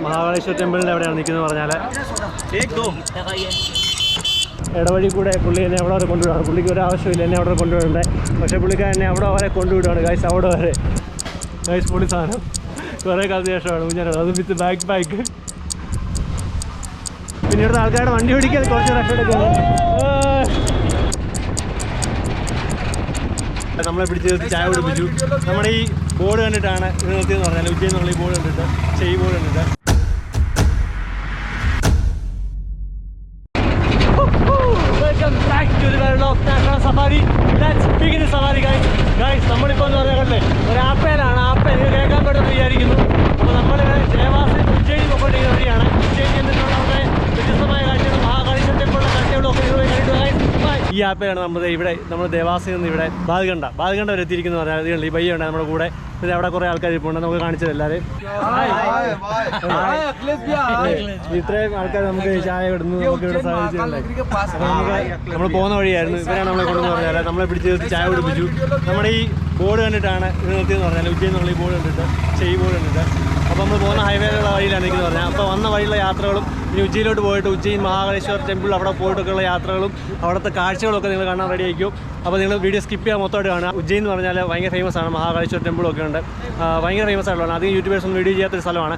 മഹാകാളേശ്വര ടെമ്പിളിൻ്റെ എവിടെയാണ് നിൽക്കുന്നത് പറഞ്ഞാൽ ഇടവഴി കൂടെ പുള്ളി എന്നെ അവിടെ വരെ കൊണ്ടുവിടുകയാണ്. പുള്ളിക്ക് ഒരു ആവശ്യമില്ല എന്നെ അവിടെ കൊണ്ടുവിടണ്ടേ, പക്ഷേ പുള്ളിക്കാരൻ എന്നെ അവിടെ വരെ കൊണ്ടുവിടുകയാണ് ഗൈസ്. അവിടെ വരെ ഗൈസ് പൊളി സാധനം. കുറേ കാലത്തിന് ശേഷമാണ് ഞാൻ അത് വിത്ത് ബാക്ക് പിന്നെ ഇവിടുത്തെ ആൾക്കാരുടെ വണ്ടി ഓടിക്കാൻ കുറച്ച് റെഫെടുക്കാണ്. നമ്മളെ പിടിച്ച് ചായ കുടിപ്പിച്ചു. നമ്മുടെ ഈ ബോർഡ് കണ്ടിട്ടാണ് ഇത് നിർത്തിയെന്ന് പറഞ്ഞാൽ ഉജ്ജയിൻ എന്നുള്ള ഈ ബോർഡ് കണ്ടിട്ട്, ഈ ബോർഡ് കണ്ടിട്ട് നമ്മളിപ്പോൾ എന്ന് പറഞ്ഞാൽ ഒരു ആപ്പയിലാണ്. ആപ്പയിൽ കേൾക്കാൻ പറ്റുമെന്ന് വിചാരിക്കുന്നു. അപ്പോൾ നമ്മൾ ദേവാസ് ഉജ്ജയിൻ പോയിക്കൊണ്ടിരിക്കുന്ന വഴിയാണ്. ഉജ്ജയിൻ ചെന്നിട്ടുള്ള അവിടെ വ്യത്യസ്തമായ കാഴ്ചകളും മഹാകാളേശ്വര ടെമ്പിളിലെ കാഴ്ചകളും ഒക്കെ നിങ്ങൾ കണ്ടിട്ട് ഈ ആപ്പയിലാണ് നമ്മൾ ദേവാസിൽ നിന്ന് ഇവിടെ ബാൽഗണ്ട വരെ എത്തിയിരിക്കുന്നു പറഞ്ഞാൽ ഈ ബയ്യുണ്ട് നമ്മുടെ കൂടെ. പിന്നെ അവിടെ കുറേ ആൾക്കാർ ഇപ്പോൾ ഉണ്ട്, നമുക്ക് കാണിച്ചത് എല്ലാവരും. ഇത്രയും ആൾക്കാർ നമുക്ക് ചായ ഇടുന്നു, നമുക്ക് ഇവിടെ സാധിച്ചിട്ടുണ്ട്. നമ്മൾ പോകുന്ന വഴിയായിരുന്നു, ഇവരാണ് നമ്മളെ കൊണ്ടെന്ന് പറഞ്ഞാൽ നമ്മളെ പിടിച്ച് ചായ കുടിപ്പിച്ചു. നമ്മുടെ ഈ ബോർഡ് കണ്ടിട്ടാണ് ഇത് നിർത്തിയെന്ന് പറഞ്ഞാൽ ഉജ്ജയിൻ എന്നുള്ള ഈ ബോർഡ് കണ്ടിട്ട്, ഈ ബോർഡ് കണ്ടിട്ട്. അപ്പോൾ നമ്മൾ പോകുന്ന ഹൈവേയിലുള്ള വഴിയിലാണ് നിൽക്കുന്നത് പറഞ്ഞാൽ. അപ്പോൾ വന്ന വഴിയുള്ള യാത്രകളും ഇനി ഉജ്ജയിലോട്ട് പോയിട്ട് ഉജ്ജയിൻ മഹാകാളേശ്വര ടെമ്പിൾ അവിടെ പോയിട്ടൊക്കെയുള്ള യാത്രകളും അവിടുത്തെ കാഴ്ചകളൊക്കെ നിങ്ങൾ കാണാൻ റെഡി ആയിരിക്കും. അപ്പോൾ നിങ്ങൾ വീഡിയോ സ്കിപ്പ് ചെയ്യാൻ മൊത്തമായിട്ട് കാണുക. ഉജ്ജയിൻ എന്ന് പറഞ്ഞാൽ ഭയങ്കര ഫേമസ് ആണ്, മഹാകാളേശ്വര ടെമ്പിളൊക്കെ ഉണ്ട്, ഭയങ്കര ഫേമസ് ആയിട്ടുള്ളതാണ്. അധികം യൂട്യൂബേഴ്സ് ഒന്നും വീഡിയോ ചെയ്യാത്തൊരു സ്ഥലമാണ്.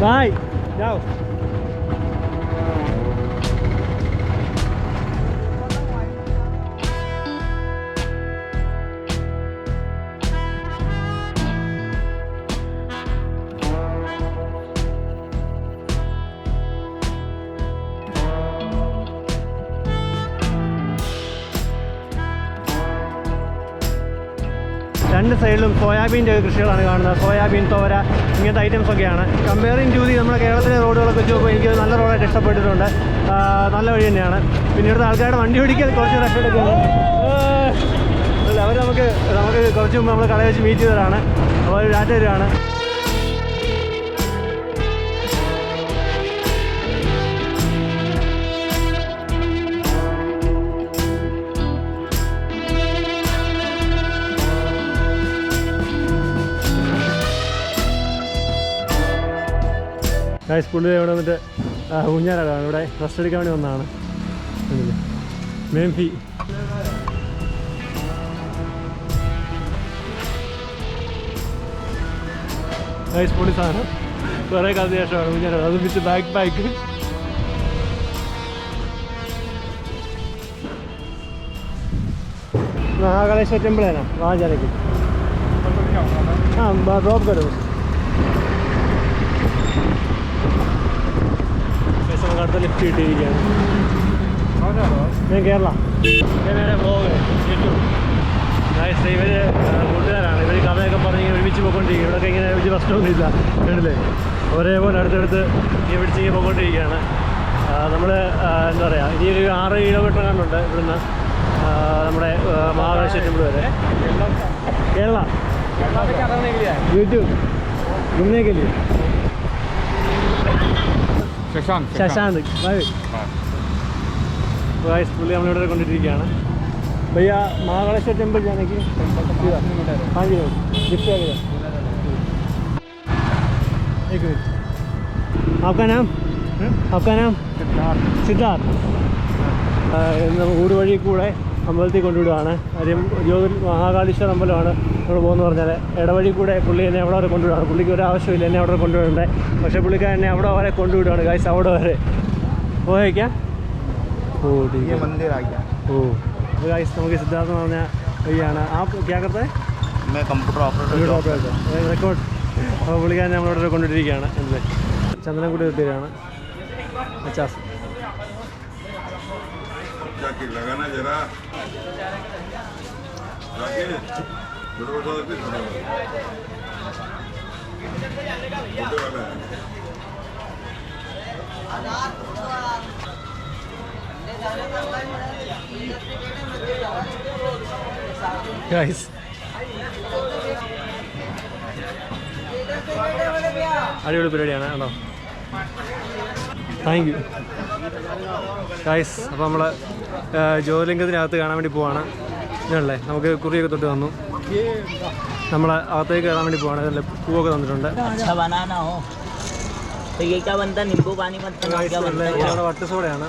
ബായ് ജാओ. രണ്ട് സൈഡിലും സോയാബീൻ്റെ കൃഷികളാണ് കാണുന്നത്. സോയാബീൻ, തോര, ഇങ്ങനത്തെ ഐറ്റംസൊക്കെയാണ്. കമ്പയറിങ് ടു നമ്മുടെ കേരളത്തിലെ റോഡുകളൊക്കെ വെച്ച് നോക്കുമ്പോൾ എനിക്ക് നല്ല റോഡായിട്ട് ഇഷ്ടപ്പെട്ടിട്ടുണ്ട്. നല്ല വഴി തന്നെയാണ്. പിന്നെ ഇവിടുത്തെ ആൾക്കാരുടെ വണ്ടി ഓടിക്കാൻ കുറച്ച് റെഫെടുക്കാണ്. അവർ നമുക്ക് കുറച്ച് മുമ്പ് നമ്മൾ കടയിൽ വെച്ച് മീറ്റ് ചെയ്തതാണ്. അപ്പോൾ ഒരു ഡാറ്റ തരുവാണ്. പുള്ളി ഇവിടെ വന്നിട്ട് ഊഞ്ഞാലാണ്. ഇവിടെ റെസ്റ്റ് എടുക്കാൻ വേണ്ടി വന്നതാണ്. മേംഫി പൊളി സാധനം. കുറേ കാലത്തിന് ശേഷമാണ് ഊഞ്ഞാലാണ് അത് വിത്ത് ബാക്ക് महाकालेश्वर टेम्पल है ना, वहाँ जाने की. हाँ ड्रॉप करो. നമുക്ക് അടുത്ത ലിഫ്റ്റ് കിട്ടിയിരിക്കുകയാണ്. ഞാൻ കേരള. ഇവരെ ബ്ലോഗ് യൂട്യൂബ് ഇവർ കൂട്ടുകാരാണ്. ഇവർ കഥയൊക്കെ പറഞ്ഞ് ഇങ്ങനെ ഒരുമിച്ച് പോയിക്കൊണ്ടിരിക്കും. ഇവിടെയൊക്കെ ഇങ്ങനെ ഒരുമിച്ച് പ്രശ്നമൊന്നുമില്ല, കണ്ടില്ലേ? ഒരേപോലെ അടുത്തടുത്ത് ഇങ്ങനെ പിടിച്ച് ഇങ്ങനെ പോയിക്കൊണ്ടിരിക്കുകയാണ്. നമ്മൾ എന്താ പറയുക, ഇനി ഒരു 6 കിലോമീറ്റർ കാണുന്നുണ്ട് ഇവിടുന്ന് നമ്മുടെ മഹാകാളേശ്വര ടെമ്പിൾ വരെ. കേരള യൂട്യൂബ് घूमने के लिए. शशांक पुली നമ്മളിവിടെ കൊണ്ടിരിക്കുകയാണ്. भैया महाकालेश्वर टेम्पल जाने की 5 मिनट लिफ्ट आएगा. एक मिनट. आपका नाम सिद्धार्थ. ഊട് വഴി കൂടെ അമ്പലത്തിൽ കൊണ്ടുവിടുകയാണ്. കാര്യം മഹാകാളേശ്വര അമ്പലമാണ് നമ്മൾ പോകുന്നത് പറഞ്ഞാൽ. ഇടവഴി കൂടെ പുള്ളി എന്നെ അവിടെ വരെ കൊണ്ടുവിടുകയാണ്. പുള്ളിക്ക് ഒരു ആവശ്യമില്ല എന്നെ അവിടെ കൊണ്ടുവിടണ്ടേ, പക്ഷേ പുള്ളിക്കാരൻ എന്നെ അവിടെ വരെ കൊണ്ടുവിടുകയാണ് ഗൈസ്. അവിടെ വരെ പോയേക്കാം. ഗൈസ് നമുക്ക് സിദ്ധാർത്ഥ എന്ന് പറഞ്ഞ വഴിയാണ്. ആ ക്യാ കർത്ത റെക്കോർഡ്. അപ്പോൾ പുള്ളിക്കാരൻ നമ്മളവിടെ വരെ കൊണ്ടുവിട്ടിരിക്കുകയാണ്. അല്ലേ ചന്ദനക്കുടി എത്തിയാണ്. അച്ചാസ് लगाना जरा guys അടിപൊളി പരിപാടിയാണ് കേട്ടോ. Thank you guys. അപ്പോൾ നമ്മൾ ജ്യോതിർലിംഗത്തിനകത്ത് കാണാൻ വേണ്ടി പോവാണ്. ഇതല്ലേ നമുക്ക് കുറിയൊക്കെ തൊട്ട് വന്നു. നമ്മൾ അകത്തേക്ക് കയറാൻ വേണ്ടി പോവാണ്. അതിൻ്റെ പൂവൊക്കെ തന്നിട്ടുണ്ട്. വട്ട് സോഡയാണ്.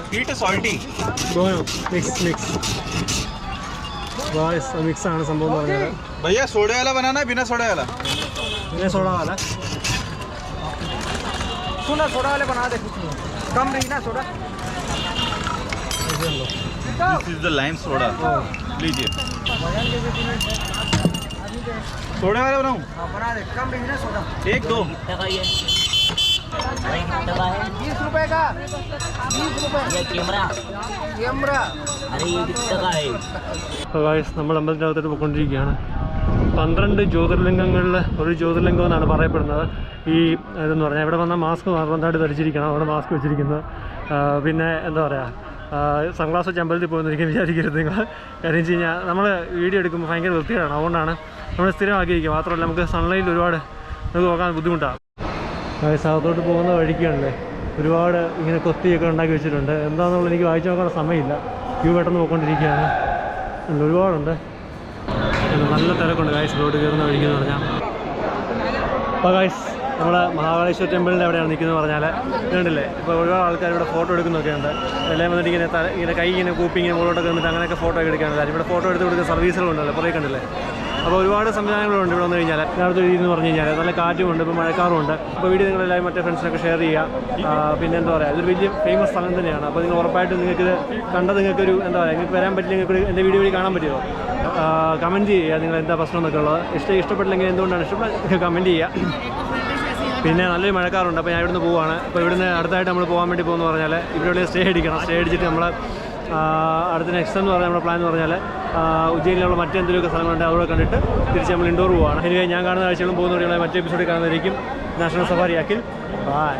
മിക്സ് ആണ് സംഭവം എന്ന് പറഞ്ഞാൽ. भैया सोडे वाला बनाना है बिना सोडे वाला? बिना सोडा वाला. सुना सोडा वाले बना दे, कम रही ना soda. This is the lime soda. लीजिए. सोडे वाला बनाऊं? हाँ बना दे, कम रही ना सोडा. एक दो. 20 रुपए का. 20 रुपए. ये कैमरा. अरे ये कितना का है? നമ്മൾ അമ്പലത്തിനകത്തോട്ട് പോയിക്കൊണ്ടിരിക്കുകയാണ്. 12 ജ്യോതിർലിംഗങ്ങളിൽ ഒരു ജ്യോതിർലിംഗം എന്നാണ് പറയപ്പെടുന്നത്. ഈ ഇതെന്ന് പറഞ്ഞാൽ ഇവിടെ വന്നാൽ മാസ്ക് നിർബന്ധമായിട്ട് ധരിച്ചിരിക്കണം. അവിടെ മാസ്ക് വെച്ചിരിക്കുന്നത്. പിന്നെ എന്താ പറയുക, സൺഗ്ലാസ് വെച്ച് അമ്പലത്തിൽ പോകുന്നതായിരിക്കും വിചാരിക്കരുത് നിങ്ങൾ. കാര്യം വെച്ച് കഴിഞ്ഞാൽ നമ്മൾ വീഡിയോ എടുക്കുമ്പോൾ ഭയങ്കര വൃത്തികേടാണ്. അതുകൊണ്ടാണ് നമ്മൾ സ്ഥിരമാക്കിയിരിക്കുക. മാത്രമല്ല നമുക്ക് സൺലൈറ്റിൽ ഒരുപാട് നമുക്ക് നോക്കാൻ ബുദ്ധിമുട്ടാണ്. അകത്തോട്ട് പോകുന്ന വഴിക്കാണല്ലേ ഒരുപാട് ഇങ്ങനെ കൊത്തിയൊക്കെ ഉണ്ടാക്കി വെച്ചിട്ടുണ്ട്. എന്താണെന്നുള്ളത് എനിക്ക് വായിച്ചു നോക്കാനുള്ള സമയമില്ല. ക്യൂ പെട്ടെന്ന് പോയിക്കൊണ്ടിരിക്കുകയാണ്. ഒരുപാടുണ്ട്. നല്ല തിരക്കുണ്ട് ഗായ്സ് റോഡ് കയറുന്ന വഴിക്കെന്ന് പറഞ്ഞാൽ. അപ്പോൾ ഗായ്സ് നമ്മൾ മഹാകാളേശ്വര ടെമ്പിളിൻ്റെ എവിടെയാണ് നിൽക്കുന്നത് പറഞ്ഞാൽ കണ്ടില്ലേ, ഇപ്പോൾ ഒരുപാട് ആൾക്കാർ ഇവിടെ ഫോട്ടോ എടുക്കുന്നൊക്കെ ഉണ്ട്. എല്ലാം വന്നിട്ട് ഇങ്ങനെ കൈ ഇങ്ങനെ കൂപ്പി ഇങ്ങനെ മുകളിലോട്ടൊക്കെ വന്നിട്ട് അങ്ങനെയൊക്കെ ഫോട്ടോ ഒക്കെ എടുക്കാനുണ്ട്. ഇവിടെ ഫോട്ടോ എടുത്ത് കൊടുക്കുന്ന സർവീസുകളുണ്ടല്ലോ, കുറേ കണ്ടില്ലേ. അപ്പോൾ ഒരുപാട് സംവിധാനങ്ങളുണ്ട് ഇവിടെ വന്നു കഴിഞ്ഞാൽ. അടുത്ത രീതി എന്ന് പറഞ്ഞു കഴിഞ്ഞാൽ നല്ല കാറ്റുമുണ്ട്, ഇപ്പോൾ മഴക്കാറുമുണ്ട്. അപ്പോൾ വീഡിയോ നിങ്ങളെല്ലാം മറ്റേ ഫ്രണ്ട്സിനൊക്കെ ഷെയർ ചെയ്യുക. പിന്നെ എന്താ പറയുക, ഇതൊരു വലിയ ഫേമസ് സ്ഥലം തന്നെയാണ്. അപ്പോൾ നിങ്ങൾ ഉറപ്പായിട്ടും നിങ്ങൾക്കിത് നിങ്ങൾക്കൊരു എന്താ പറയുക, നിങ്ങൾക്ക് വരാൻ പറ്റില്ല, നിങ്ങൾക്ക് എൻ്റെ വീഡിയോ വഴി കാണാൻ പറ്റുമോ? കമൻറ്റ് ചെയ്യുക നിങ്ങൾ എന്താ പ്രശ്നം എന്നൊക്കെ ഉള്ളത്. ഇഷ്ടപ്പെട്ടില്ലെങ്കിൽ എന്തുകൊണ്ടാണ് കമൻറ്റ് ചെയ്യുക. പിന്നെ നല്ലൊരു മഴക്കാറുണ്ട്. അപ്പോൾ ഞാൻ ഇവിടുന്ന് പോവുകയാണ്. അപ്പോൾ ഇവിടുന്ന് അടുത്തായിട്ട് നമ്മൾ പോകാൻ വേണ്ടി പോകുമെന്ന് പറഞ്ഞാൽ ഇവിടെ സ്റ്റേ അടിക്കണം. സ്റ്റേ അടിച്ചിട്ട് നമ്മൾ അടുത്ത നെക്സ്റ്റ് എന്ന് പറഞ്ഞാൽ നമ്മുടെ പ്ലാൻ എന്ന് പറഞ്ഞാൽ ഉജ്ജയിലുള്ള മറ്റെന്തെങ്കിലുമൊക്കെ സ്ഥലങ്ങളുണ്ട് അവിടെ കണ്ടിട്ട് തിരിച്ച് നമ്മൾ ഇൻഡോർ പോവുകയാണ്. എനിവേ ഞാൻ കാണുന്ന കാഴ്ചകളും പോകുന്ന വഴിയുള്ള മറ്റേ എപ്പിസോഡിൽ കാണുന്നതായിരിക്കും. National safari Akhil. ബൈ.